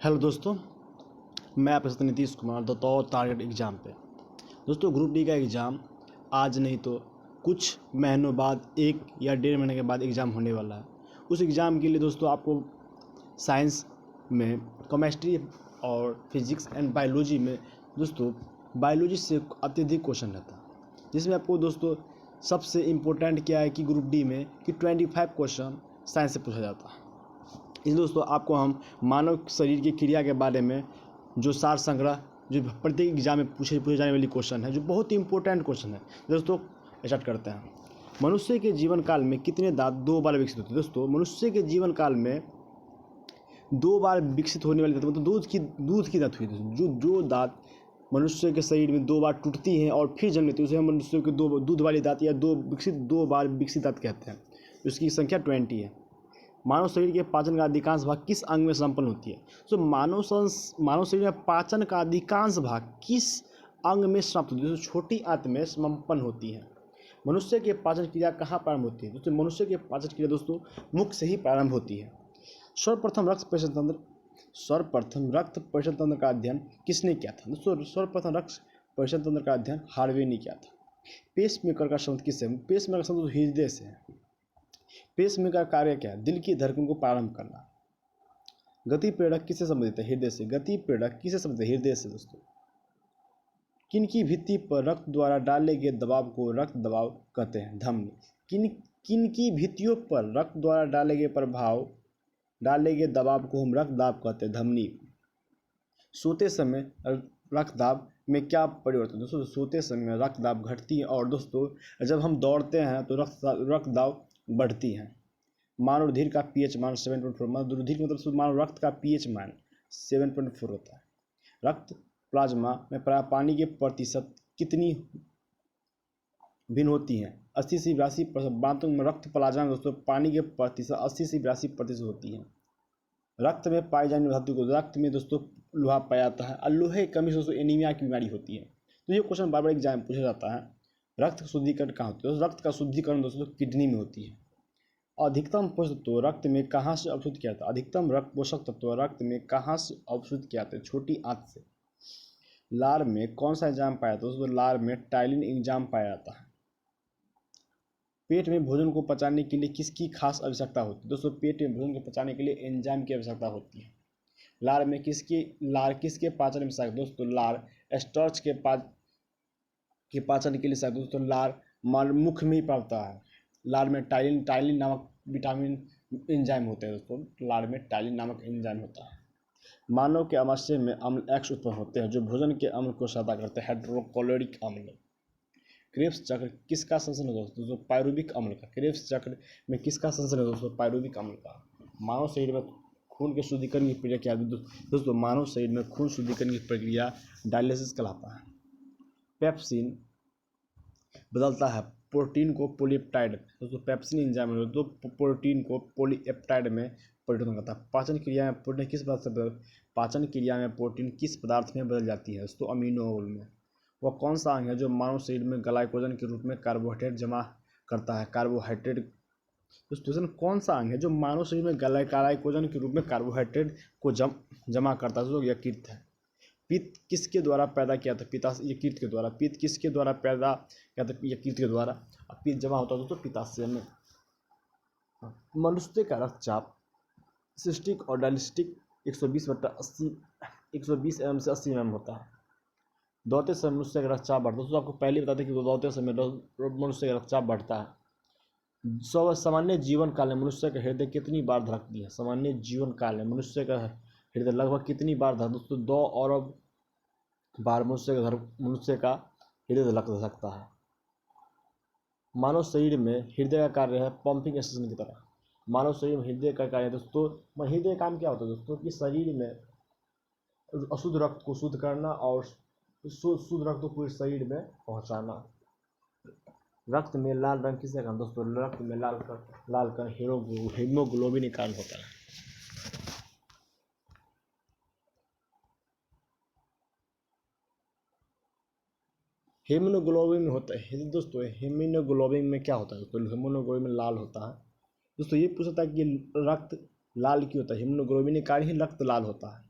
Hello दोस्तों, मैं आपके साथ नीतीश कुमार बतौर टारगेट एग्ज़ाम पे। दोस्तों, ग्रुप डी का एग्ज़ाम आज नहीं तो कुछ महीनों बाद, 1 या 1.5 महीने के बाद एग्ज़ाम होने वाला है। उस एग्ज़ाम के लिए दोस्तों आपको साइंस में केमिस्ट्री और फिजिक्स एंड बायोलॉजी में दोस्तों बायोलॉजी से अत्यधिक क्वेश्चन रहता है, जिसमें आपको दोस्तों सबसे इम्पोर्टेंट क्या है कि ग्रुप डी में कि 25 क्वेश्चन साइंस से पूछा जाता है। इस दोस्तों आपको हम मानव शरीर की क्रिया के बारे में जो सार संग्रह जो प्रत्येक एग्जाम में पूछे जाने वाली क्वेश्चन है, जो बहुत ही इंपॉर्टेंट क्वेश्चन है। दोस्तों स्टार्ट करते हैं। मनुष्य के जीवन काल में कितने दांत 2 बार विकसित होते हैं? दोस्तों, मनुष्य के जीवन काल में 2 बार विकसित होने वाली दांत मतलब दूध की दांत हुई थी। जो दांत मनुष्य के शरीर में 2 बार टूटती हैं और फिर जन्म लेती है, उसे हम मनुष्य के दूध वाली दांत या 2 बार विकसित दांत कहते हैं। उसकी संख्या 20 है। मानव शरीर के पाचन का अधिकांश भाग किस अंग में संपन्न होती है? तो मानव शरीर में पाचन का अधिकांश भाग किस अंग में समाप्त होती है? तो छोटी आंत में संपन्न होती है। मनुष्य के पाचन क्रिया कहाँ प्रारंभ होती है? दोस्तों, मनुष्य के पाचन क्रिया दोस्तों मुख से ही प्रारंभ होती है। सर्वप्रथम रक्त परिषद तंत्र का अध्ययन किसने किया था? दोस्तों, सर्वप्रथम रक्त परिषद तंत्र का अध्ययन हार्वे ने किया था। पेसमेकर का संबंध किससे? पेसमेकर का संबंध हृदय से है। पेसमेकर का कार्य क्या है? दिल की धड़कन को प्रारंभ करना। गति प्रेरक किससे संबंधित है? हृदय से। गति प्रेरक किससे संबंधित है? हृदय से। दोस्तों, किनकी भित्ति पर रक्त द्वारा डाले गए दबाव को रक्त दबाव कहते हैं? धमनी। किनकी भित्तियों पर रक्त द्वारा डाले गए दबाव को हम रक्त दाब कहते हैं? धमनी। सोते समय रक्तदाब में क्या परिवर्तन? दोस्तों, सोते समय रक्तदाब घटती है और दोस्तों जब हम दौड़ते हैं तो रक्तदाब बढ़ती है। मानव रुधिर का पीएच मान 7.4। मानव रुधिर मतलब मानव रक्त का पीएच मान 7.4 होता है। रक्त प्लाज्मा में पानी के प्रतिशत कितनी भिन्न होती हैं? 80 से 82%। बातों में रक्त प्लाज्मा में दोस्तों पानी के प्रतिशत 80 से 82% होती है। रक्त में पाई जाने वाली धातु को रक्त में दोस्तों लोहा पाया जाता है और लोहे की कमी से दोस्तों एनीमिया की बीमारी होती है। तो ये क्वेश्चन बार बार एग्जाम में पूछा जाता है। रक्त का शुद्धिकरण कहाँ होता है? रक्त का शुद्धिकरण दोस्तों किडनी में होती है। अधिकतम पोषक तत्व रक्त में कहाँ से अवशोषित किया जाता है? अधिकतम पोषक तत्व रक्त में कहाँ से अवशोषित किया जाता है? छोटी आंत से। लार में कौन सा एंजाइम पाया जाता है? दोस्तों, लार में टाइलिन एंजाइम पाया जाता है। पेट में भोजन को पचाने के लिए किसकी खास आवश्यकता होती है? दोस्तों, पेट में भोजन को पचाने के लिए एंजाइम की आवश्यकता होती है। लार किसके पाचन में सहायक? दोस्तों, लार स्टार्च के पाचन के लिए सहायक। दोस्तों, लार मुख में ही प्राप्त है। लार में टाइलिन नामक विटामिन एंजाइम होते हैं। दोस्तों, लार में टाइलिन नामक एंजाइम होता है। मानव के आमाशय में अम्ल X उत्पन्न होते हैं जो भोजन के अम्ल को सहायता करते हैं। हाइड्रोक्लोरिक अम्ल। क्रेब्स चक्र किसका संश्लेषण है? दोस्तों, पायरुविक अम्ल का। क्रेब्स चक्र में किसका संश्लेषण है? दोस्तों, पायरुविक अम्ल का। मानव शरीर में खून के शुद्धिकरण की प्रक्रिया क्या है? दोस्तों, मानव शरीर में खून शुद्धिकरण की प्रक्रिया डायलिसिस कहलाता है। पेप्सिन बदलता है प्रोटीन को पॉलीपेप्टाइड। दोस्तों, पेप्सिन एंजाइम है तो प्रोटीन को पॉलीपेप्टाइड में परिवर्तन करता है। पाचन क्रिया में प्रोटीन किस पदार्थ में बदल जाती है? दोस्तों, अमीनो एसिड में। वह कौन सा अंग है जो मानव शरीर में ग्लाइकोजन के रूप में कार्बोहाइड्रेट जमा करता है? दोस्तों, कौन सा अंग है जो मानव शरीर में ग्लाइकोजन के रूप में कार्बोहाइड्रेट को जमा करता है? दोस्तों, यकृत है। पित्त किसके द्वारा पैदा किया था? यकृत के द्वारा। पित्त किसके द्वारा पैदा किया था? यकृत के द्वारा। पित्त जमा होता है दोस्तों पित्ताशय में। मनुष्य का रक्तचाप सिस्टिक और डायलिस्टिक 120 mm से 80 mm होता है। दौड़ते समय मनुष्य का रक्तचाप बढ़ता है। दोस्तों, आपको पहले बता दें कि दौड़ते समय मनुष्य का रक्तचाप बढ़ता है। सामान्य जीवन काल में मनुष्य का हृदय कितनी बार धड़कती है? सामान्य जीवन काल में मनुष्य का हृदय लगभग कितनी बार धड़कता है? दोस्तों, 2 अरब बार मनुष्य का हृदय धड़क सकता है। मानव शरीर में हृदय का कार्य है पंपिंग स्टेशन की तरह। मानव शरीर में हृदय का कार्य है दोस्तों, हृदय काम क्या होता है? दोस्तों, कि शरीर में अशुद्ध रक्त को शुद्ध करना और शुद्ध रक्त को पूरे शरीर में पहुंचाना। रक्त में लाल रंग किसके कारण? दोस्तों, रक्त में लाल कण हीमोग्लोबिन के कारण होता है। हीमोग्लोबिन होता है दोस्तों, हीमोग्लोबिन में क्या होता है? दोस्तों, हीमोग्लोबिन लाल होता है। दोस्तों, ये पूछता है कि रक्त लाल क्यों होता है? हीमोग्लोबिन के कारण ही रक्त लाल होता है।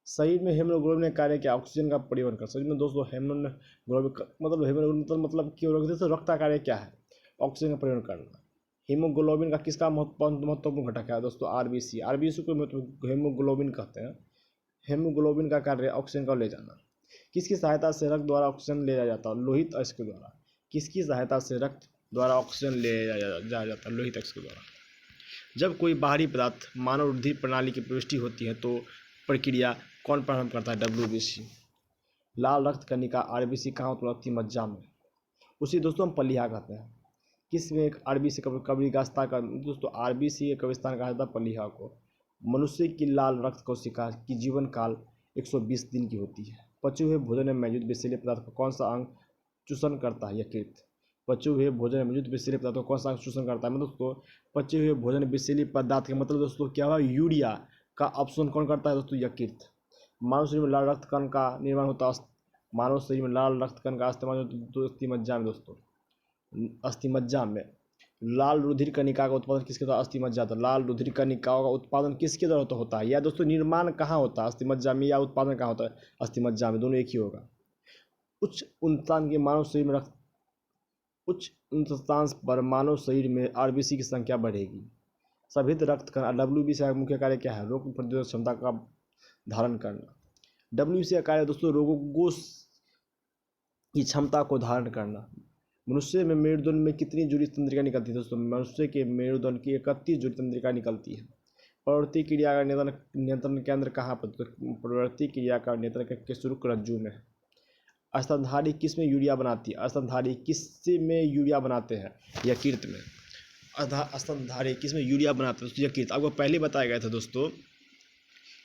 शरीर में हेमोग्लोबिन का कार्य क्या? ऑक्सीजन का परिवहन कर। शरीर में दोस्तों हेमोग्लोबिन मतलब कि रक्त का कार्य क्या है? ऑक्सीजन का परिवहन करना। हीमोग्लोबिन का किसका महत्वपूर्ण घटक है दोस्तों? आरबीसी। आरबीसी को हेमोग्लोबिन कहते हैं। हेमोग्लोबिन का कार्य ऑक्सीजन को ले जाना। किसकी सहायता से रक्त द्वारा ऑक्सीजन ले जाया जाता है? लोहित अक्ष के द्वारा। किसकी सहायता से रक्त द्वारा ऑक्सीजन ले जाया जाता है? लोहित अक्ष के द्वारा। जब कोई बाहरी पदार्थ मानव रुधिर प्रणाली की प्रविष्टि होती है तो प्रक्रिया कौन प्रारंभ करता है? डब्ल्यूबीसी। लाल रक्त कणिका आरबीसी कहाँ उत्पन्न होती है? मज्जा में। उसी दोस्तों हम पलिया कहते हैं। किसमें एक आरबीसी कब्रिस्तान का दोस्तों? आरबीसी के कब्रिस्तान कहा जाता है पलिया को। मनुष्य की लाल रक्त कोशिका की जीवन काल 120 दिन की होती है। पचे हुए भोजन में मौजूद विषैले पदार्थ को कौन सा अंग चूषण करता है? यकृत। पचे हुए भोजन में मौजूद विषैले पदार्थ को कौन सा अंग चूषण करता है? मतलब दोस्तों पचे हुए भोजन में विषैले पदार्थ का मतलब दोस्तों क्या हुआ? यूरिया का ऑप्शन कौन करता है दोस्तों? यकृत। मानव शरीर में लाल रक्त कण का निर्माण होता है। मानव शरीर में लाल रक्त कण का इस्तेमाल अस्थिमज्जा में दोस्तों। अस्थिमज्जा में लाल रुधिर कणिका का उत्पादन किसके द्वारा? अस्थिमज्जा द्वारा। लाल रुधिर कणिकाओं का उत्पादन किसके द्वारा होता है? या दोस्तों निर्माण कहाँ होता है? अस्थिमज्जा में। या उत्पादन कहाँ होता है? अस्थिमज्जा में। दोनों एक ही होगा। उच्च इंसान के मानव शरीर में रक्त उच्च इंसान पर मानव शरीर में आरबीसी की संख्या बढ़ेगी। सभी रक्त कण। डब्ल्यूबीसी का मुख्य कार्य क्या है? रोग प्रतिरोधक क्षमता का धारण करना। डब्ल्यूबीसी का कार्य दोस्तों रोगों की क्षमता को धारण करना। मनुष्य में मेरुदंड में कितनी जोड़ी तंत्रिका निकलती है दोस्तों? मनुष्य के मेरुदंड की 31 जोड़ी तंत्रिका निकलती है। प्रवृत्ति क्रिया का नियंत्रण केंद्र कहाँ पर? प्रवृत्ति क्रिया का नियंत्रण के शुक्राणु में। स्तनधारी किस में यूरिया बनाती है? स्तनधारी किस में यूरिया बनाते हैं? यकृत में। स्तनधारी किस में यूरिया बनाते हैं? यकृत। आपको पहले बताया गया था दोस्तों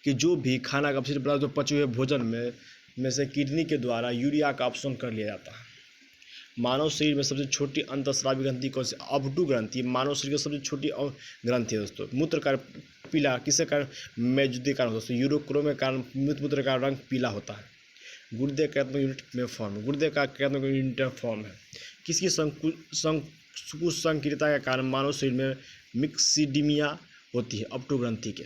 कि जो भी खाना का अपशिष्ट पदार्थ जो पचे हुए भोजन में से किडनी के द्वारा यूरिया का अपशोषण कर लिया जाता है। मानव शरीर में सबसे छोटी अंतःस्रावी ग्रंथि कौन सी? अवडु ग्रंथि मानव शरीर की सबसे छोटी ग्रंथि है दोस्तों। मूत्र का पीला किसके कारण? मौजूदगी कारण दोस्तों। यूरोक्रोम के कारण मूत्र का रंग पीला होता है। गुर्दे क्रियात्मक यूनिट में फॉर्म। गुर्दे का क्रियात्मक यूनिट फॉर्म है। किसकी कुसंक्रियता के कारण मानव शरीर में मिक्सिडीमिया होती है? अपटू ग्रंथि के।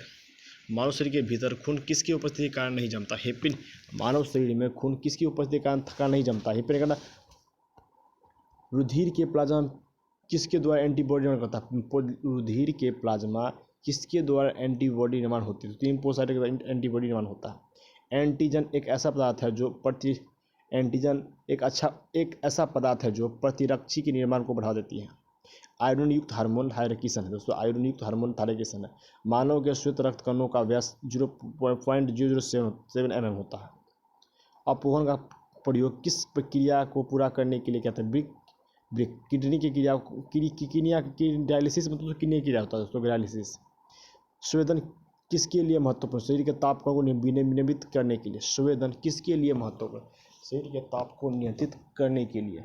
मानव शरीर के भीतर खून किसकी उपस्थिति के कारण नहीं जमता? हेपेरिन। मानव शरीर में खून किसकी उपस्थिति के कारण नहीं जमता? हेपेरिन का। रुधिर के प्लाज्मा किसके द्वारा एंटीबॉडी निर्माण करता है? रुधिर के प्लाज्मा किसके द्वारा एंटीबॉडी निर्माण होती है? 3 पोसाइट के द्वारा एंटीबॉडी निर्माण होता है। एंटीजन एक ऐसा पदार्थ है जो प्रतिरक्षी के निर्माण को बढ़ा देती है। आयरन युक्त हार्मोन थायरकिसन है दोस्तों। आयरन युक्त हार्मोन थायरकिसन है। मानव के श्वेत रक्त कणों का व्यास 0.007 mm होता है। अपवहन का प्रयोग किस प्रक्रिया को पूरा करने के लिए कहते हैं? किडनी की क्रिया की डायलिसिस मतलब किडनी की क्रिया होता है दोस्तों। डायलिसिस। संवेदन किसके लिए महत्वपूर्ण? शरीर के ताप को नियंत्रित करने के लिए। संवेदन किसके लिए महत्वपूर्ण? शरीर के ताप को नियंत्रित करने के लिए।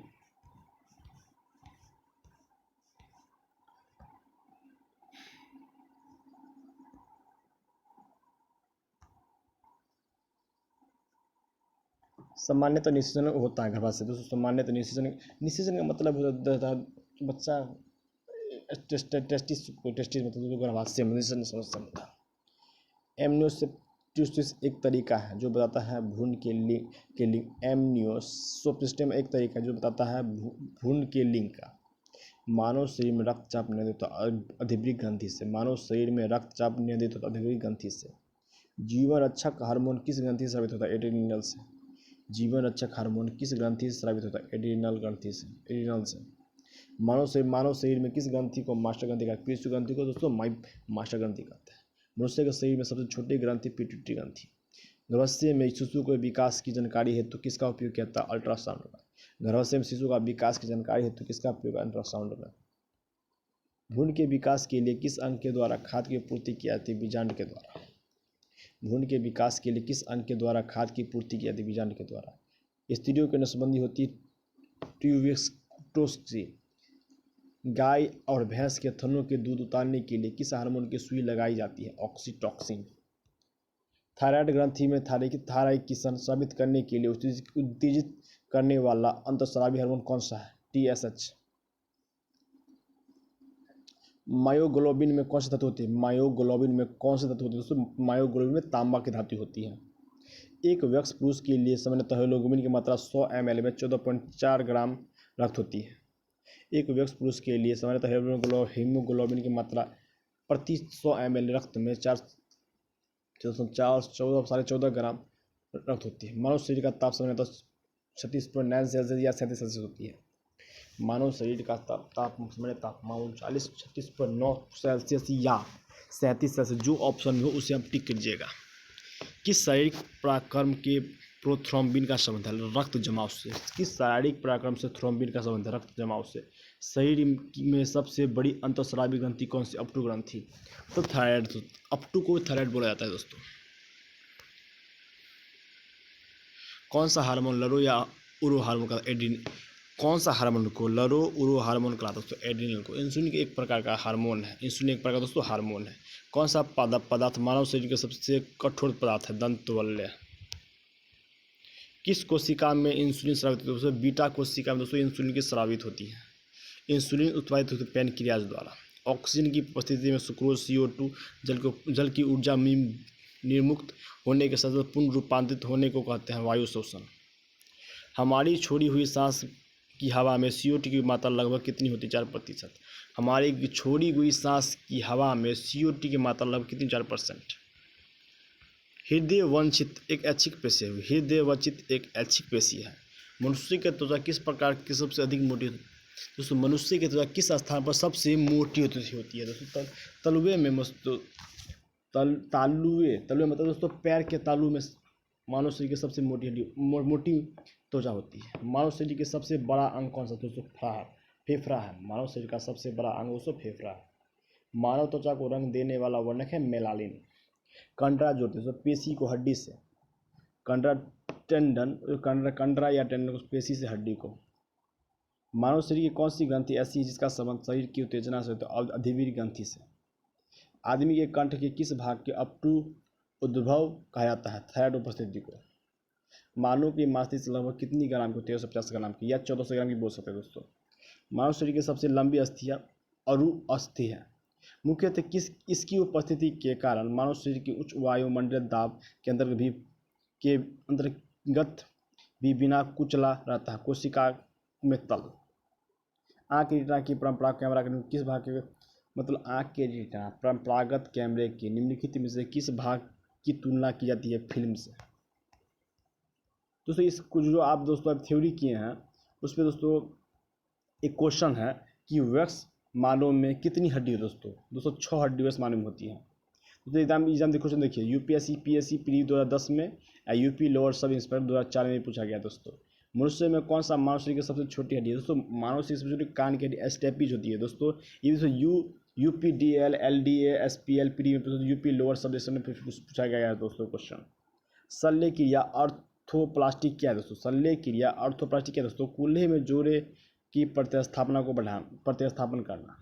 सामान्यतः निषेचन होता है गर्भाशय से दोस्तों। सामान्यतः निषेचन का मतलब होता है बच्चा टेस्टिस मतलब गर्भाशय में निषेचन समस्या होता है। एमनियोसेप्टिस एक तरीका है जो बताता है भ्रूण के लिंग। एमनियोसेप्टिस एक तरीका है जो बताता है भ्रूण के लिंग का। मानव शरीर में रक्तचाप नियंत्रित होता है अधिवृक्क ग्रंथि से। मानव शरीर में रक्तचाप नियंत्रित होता है अधिवृक्क ग्रंथि से। जीवन रक्षक हार्मोन किस ग्रंथि से स्रावित होता है? एड्रिनल से। जीवन रक्षक हार्मोन किस ग्रंथि से स्रावित होता है? एड्रिनल ग्रंथि से। एड्रिनल से। मानव शरीर में किस ग्रंथि को मास्टर ग्रंथि कहते हैं? पीयूष ग्रंथि को दोस्तों मास्टर ग्रंथि कहते हैं। मनुष्य के शरीर में सबसे छोटी ग्रंथि पिट्यूटरी ग्रंथि। गर्भाशय में शिशु के विकास की जानकारी हेतु किसका उपयोग किया जाता है? अल्ट्रासाउंड का। गर्भाशय में शिशु का विकास की जानकारी हेतु किसका उपयोग? अल्ट्रासाउंड का। भ्रूण के विकास के लिए किस अंग के द्वारा खाद्य की पूर्ति की जाती है? बीजांड के द्वारा। भ्रूण के विकास के लिए किस अंग के द्वारा खाद्य की पूर्ति की जाती है? बीजांड के द्वारा। स्त्रियों की नसबंदी होती है ट्यूबेरोस्क्लेरोसिस। गाय और भैंस के थनों के दूध उतारने के लिए किस हार्मोन की सुई लगाई जाती है? ऑक्सीटोसिन। थायराइड ग्रंथि में थायरकिसन स्रावित करने के लिए उत्तेजित करने वाला अंतःस्रावी हार्मोन कौन सा है? TSH। मायोग्लोबिन में कौन से तत्व होते हैं? मायोग्लोबिन में कौन से तत्व होते हैं दोस्तों? मायोग्लोबिन में तांबा की धातु होती है। एक वयस्क पुरुष के लिए सामान्यतः हीमोग्लोबिन की मात्रा 100 ml में 14.4 ग्राम रक्त होती है। एक वयस्क पुरुष के लिए सामान्यतः हीमोग्लोबिन की मात्रा प्रति 100 ml रक्त में 14.5 ग्राम रक्त होती है। मानव शरीर का ताप सामान्यतः 36.9 सेल्सियस या 37 सेल्सियस होती है। मानव शरीर का सामान्य तापमान 36.9 सेल्सियस या 37 सेल्सियस, जो ऑप्शन में हो उसे आप टिक कीजिएगा। किस शारीरिक पराक्रम के प्रोथ्रोम्बिन का संबंध है? रक्त जमाव से। किस शारीरिक पराक्रम से थ्रोम्बिन का संबंध है? रक्त जमाव से। शरीर में सबसे बड़ी अंतःस्रावी ग्रंथि कौन सी? अपटू ग्रंथि। तो थायराइड, अपटू को थायराइड बोला जाता है दोस्तों। कौन सा हार्मोन लरो या उरो हार्मोन का? एड्रीनल। कौन सा हार्मोन को लरो उरो हार्मोन कहा दोस्तों? एड्रीनल को। इंसुलिन एक प्रकार का हार्मोन है। इंसुलिन एक प्रकार दोस्तों हार्मोन है। कौन सा पदार्थ मानव शरीर का सबसे कठोर पदार्थ है? दंतवल्य। किस कोशिका में इंसुलिन स्रावित होती है दोस्तों? बीटा कोशिका में दोस्तों इंसुलिन की स्रावित होती है। इंसुलिन उत्पादित होती है पैनक्रियाज द्वारा। ऑक्सीजन की उपस्थिति में सुक्रोज CO2 जल की ऊर्जा निर्मुक्त होने के साथ पूर्ण रूपांतरित होने को कहते हैं वायु शोषण। हमारी छोड़ी हुई सांस की हवा में CO2 की मात्रा लगभग कितनी होती है? 4%। हमारी छोड़ी हुई सांस की हवा में CO2 की मात्रा लगभग कितनी? 4%। हृदय वंचित एक ऐच्छिक पेशी है। हृदय वंचित एक ऐच्छिक पेशी है। मनुष्य की त्वचा किस प्रकार की सबसे अधिक मोटी होती है दोस्तों? मनुष्य की त्वचा किस स्थान पर सबसे मोटी होती है दोस्तों? तलुए में तालुए मतलब दोस्तों पैर के तालू में मानव शरीर की सबसे मोटी त्वचा होती है। मानव शरीर के सबसे बड़ा अंग कौन सा दोस्तों? फेफड़ा है। मानव शरीर का सबसे बड़ा अंग दोस्तों फेफड़ा है। मानव त्वचा को रंग देने वाला वर्णक है मेलानिन। कंडरा जोड़ते हैं पेशी को हड्डी से। कंडरा या टेंडन को पेशी से हड्डी को। मानव शरीर की कौन सी ग्रंथि ऐसी है जिसका संबंध शरीर की उत्तेजना से होता है? अधिवीर ग्रंथि से। आदमी के कंठ के किस भाग के अपटू उद्भव कहा जाता है? थायराइड उपस्थिति को। मानव की मांसपेशी लगभग कितनी ग्राम की? 1350 ग्राम की या 1400 ग्राम की बोल सकते हैं दोस्तों। मानव शरीर की सबसे लंबी अस्थियां अरु अस्थि है। मुख्यतः इसकी उपस्थिति के कारण मानव शरीर की उच्च वायुमंडलीय दाब के अंतर्गत भी बिना कुचला रहता है। कोशिका में तल। आँख की रेटिना की परंपरा कैमरा के किस भाग के मतलब आँख के रेटिना परंपरागत कैमरे के निम्नलिखित में से किस भाग की तुलना की जाती है? फिल्म से। दोस्तों इस कुछ जो आप दोस्तों थ्योरी किए हैं उस पर दोस्तों एक क्वेश्चन है कि वयस्क मानव में कितनी हड्डी है दोस्तों 6 हड्डी वयस्क मानव में होती है। दोस्तों एग्जाम क्वेश्चन देखिए UPSC PSC प्री 2010 में या यूपी लोअर सब इंस्पेक्टर 2004 में पूछा गया दोस्तों। मनुष्य में कौन सा मानव शरीर की सबसे छोटी हड्डी है दोस्तों? मानव शरीर सबसे छोटी कान की हड्डी स्टेपीज होती है दोस्तों। ये दोस्तों UPDL LDA SPL प्री में यूपी लोअर सब में पूछा गया है दोस्तों क्वेश्चन। शल्य क्रिया आर्थोप्लास्टी क्या है दोस्तों? शल्य क्रिया आर्थोप्लास्टी क्या है दोस्तों? कूल्हे में जोड़े की प्रतिस्थापन करना।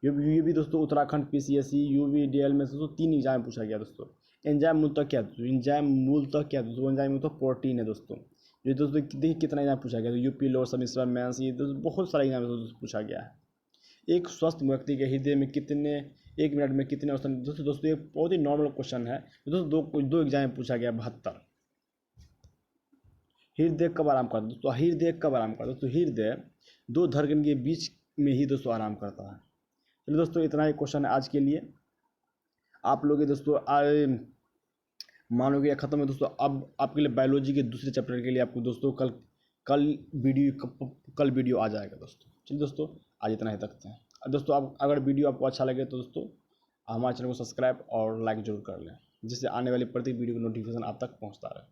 ये भी दोस्तों उत्तराखंड PCSE UVDL में दोस्तों 3 एग्जाम पूछा गया दोस्तों। एंजाइम मूलतः क्या दोस्तों? एंजाइम मूलतः प्रोटीन है दोस्तों। ये दोस्तों देखिए कितना एग्जाम पूछा गया UP lower sub inspector mains, ये दोस्तों बहुत सारा एग्जाम पूछा गया है। एक स्वस्थ व्यक्ति के हृदय में कितने 1 मिनट में कितने औसतन दोस्तों एक बहुत ही नॉर्मल क्वेश्चन है दोस्तों। दो एग्जाम में पूछा गया 72। हृदय कब आराम करता है दोस्तों? हृदय कब आराम करता है दोस्तों? हृदय 2 धड़कन के बीच में ही दोस्तों आराम करता है। चलिए दोस्तों इतना ही क्वेश्चन है आज के लिए। आप लोग दोस्तों मानोगे खत्म है दोस्तों। अब आपके लिए बायोलॉजी के दूसरे चैप्टर के लिए आपको दोस्तों कल वीडियो आ जाएगा दोस्तों। चलिए दोस्तों आज इतना ही रखते हैं। दोस्तों आप अगर वीडियो आपको अच्छा लगे तो दोस्तों हमारे चैनल को सब्सक्राइब और लाइक जरूर कर लें, जिससे आने वाली प्रत्येक वीडियो की नोटिफिकेशन आप तक पहुंचता रहे।